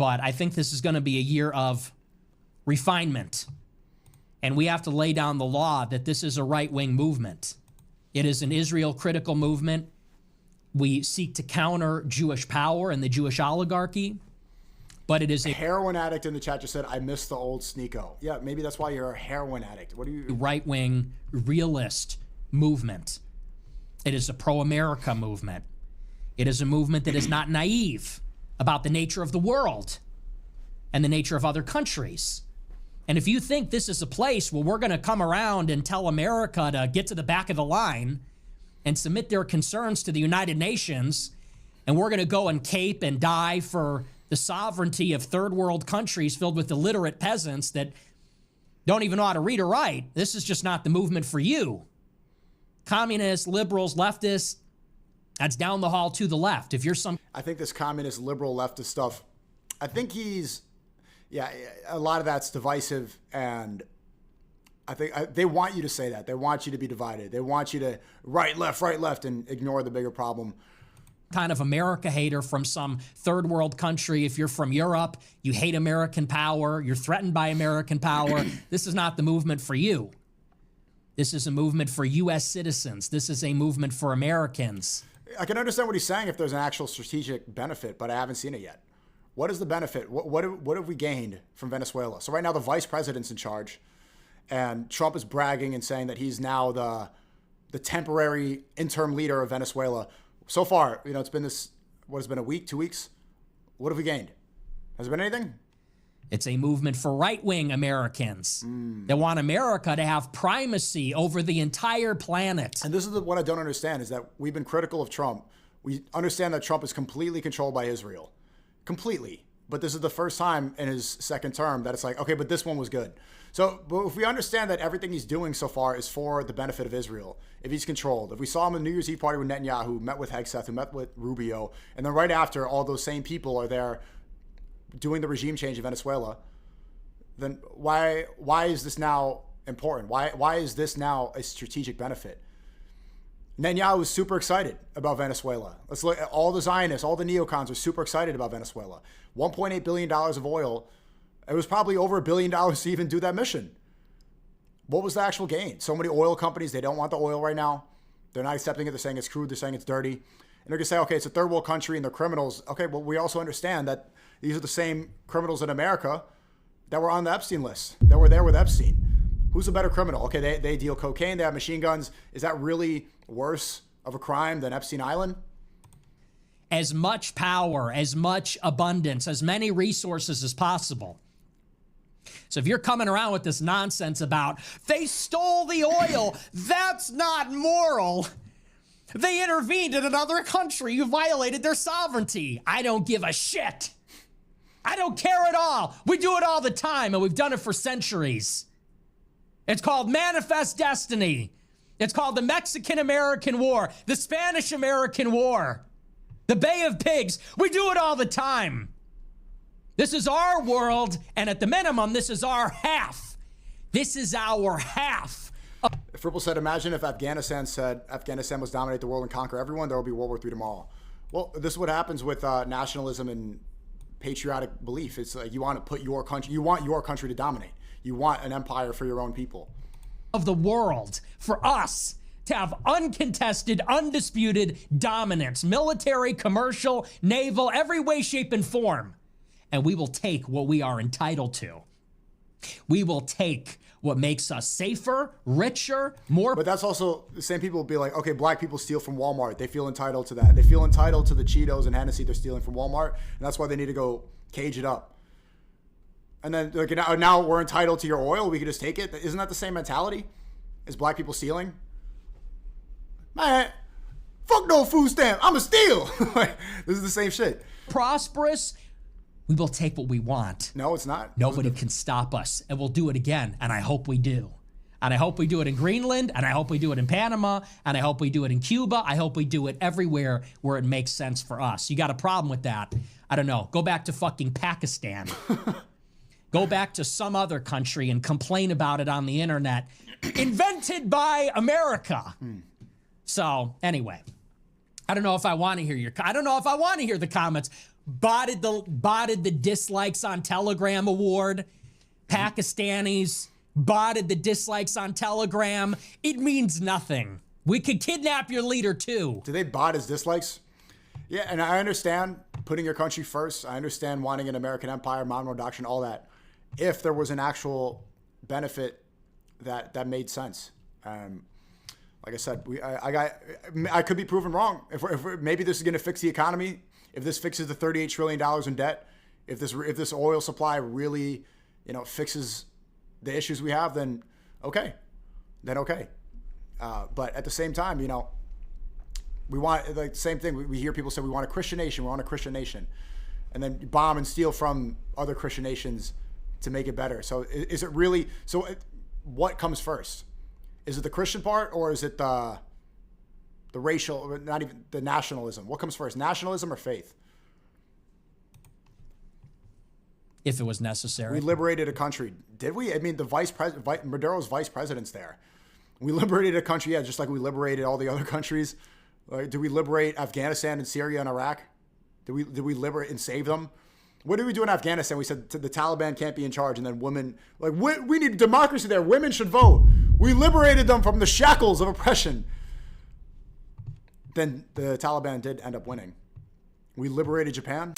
But I think this is going to be a year of refinement. And we have to lay down the law that this is a right-wing movement. It is an Israel-critical movement. We seek to counter Jewish power and the Jewish oligarchy. But it is a heroin addict in the chat just said, I miss the old SNEAKO. Yeah, maybe that's why you're a heroin addict. What do you... right-wing realist movement. It is a pro-America movement. It is a movement that is not naive about the nature of the world and the nature of other countries. And if you think this is a place where we're going to come around and tell America to get to the back of the line and submit their concerns to the United Nations, and we're going to go and cape and die for the sovereignty of third world countries filled with illiterate peasants that don't even know how to read or write, this is just not the movement for you. Communists, liberals, leftists, that's down the hall to the left. If you're some... I think this communist, liberal, leftist stuff, I think he's... Yeah, a lot of that's divisive, and I think they want you to say that. They want you to be divided. They want you to right, left, and ignore the bigger problem. Kind of America hater from some third world country. If you're from Europe, you hate American power, you're threatened by American power. This is not the movement for you. This is a movement for U.S. citizens. This is a movement for Americans. I can understand what he's saying if there's an actual strategic benefit, but I haven't seen it yet. What is the benefit? What have we gained from Venezuela? So right now the vice president's in charge, and Trump is bragging and saying that he's now the temporary interim leader of Venezuela. So far, you know, it's been this, what has been a week, 2 weeks? What have we gained? Has there been anything? It's a movement for right-wing Americans that want America to have primacy over the entire planet. And this is what I don't understand, is that we've been critical of Trump. We understand that Trump is completely controlled by Israel. Completely. But this is the first time in his second term that it's like, okay, but this one was good. So but if we understand that everything he's doing so far is for the benefit of Israel, if he's controlled, if we saw him in the New Year's Eve party with Netanyahu, met with Hegseth, who met with Rubio, and then right after all those same people are there doing the regime change in Venezuela, then why is this now important? Why is this now a strategic benefit? Netanyahu was super excited about Venezuela. Let's look at all the Zionists, all the neocons are super excited about Venezuela. $1.8 billion of oil. It was probably over $1 billion to even do that mission. What was the actual gain? So many oil companies, they don't want the oil right now. They're not accepting it. They're saying it's crude. They're saying it's dirty. And they're going to say, okay, it's a third world country and they're criminals. Okay, well, we also understand that these are the same criminals in America that were on the Epstein list, that were there with Epstein. Who's a better criminal? Okay, they deal cocaine, they have machine guns. Is that really worse of a crime than Epstein Island? As much power, as much abundance, as many resources as possible. So if you're coming around with this nonsense about, they stole the oil, that's not moral. They intervened in another country, you violated their sovereignty. I don't give a shit. I don't care at all. We do it all the time, and we've done it for centuries. It's called Manifest Destiny. It's called the Mexican-American War, the Spanish-American War, the Bay of Pigs. We do it all the time. This is our world, and at the minimum, this is our half. This is our half. If Ripple said, imagine if Afghanistan said Afghanistan was dominate the world and conquer everyone, there will be World War III tomorrow. Well, this is what happens with nationalism and patriotic belief. It's like you want to put your country, you want your country to dominate. You want an empire for your own people. Of the world, for us to have uncontested, undisputed dominance, military, commercial, naval, every way, shape, and form. And we will take what we are entitled to. We will take what makes us safer, richer, more... But that's also, the same people will be like, okay, black people steal from Walmart. They feel entitled to that. They feel entitled to the Cheetos and Hennessy they're stealing from Walmart. And that's why they need to go cage it up. And then like, now we're entitled to your oil. We can just take it. Isn't that the same mentality? Is black people stealing? Man, fuck no food stamp. I'm a steal. This is the same shit. Prosperous, we will take what we want. No, it's not. Nobody can stop us. And we'll do it again. And I hope we do. And I hope we do it in Greenland. And I hope we do it in Panama. And I hope we do it in Cuba. I hope we do it everywhere where it makes sense for us. You got a problem with that? I don't know. Go back to fucking Pakistan. Go back to some other country and complain about it on the internet. Invented by America. So anyway, I don't know if I want to hear the comments. Botted the dislikes on Telegram award. Pakistanis botted the dislikes on Telegram. It means nothing. We could kidnap your leader too. Do they bot his dislikes? Yeah, and I understand putting your country first. I understand wanting an American empire, Monroe Doctrine, all that. If there was an actual benefit that made sense. Like I said, I could be proven wrong. If maybe this is going to fix the economy, if this fixes the $38 trillion in debt, if this oil supply really, fixes the issues we have, then okay. But at the same time, we want like the same thing. We hear people say we want a Christian nation, and then bomb and steal from other Christian nations to make it better. So is it really? So what comes first? Is it the Christian part, or is it the racial, not even the nationalism? What comes first, nationalism or faith? If it was necessary. We liberated a country. Did we? I mean, Maduro's vice president's there. We liberated a country, just like we liberated all the other countries. Did we liberate Afghanistan and Syria and Iraq? Did we liberate and save them? What did we do in Afghanistan? We said the Taliban can't be in charge, and then women, we need democracy there. Women should vote. We liberated them from the shackles of oppression. Then the Taliban did end up winning. We liberated Japan.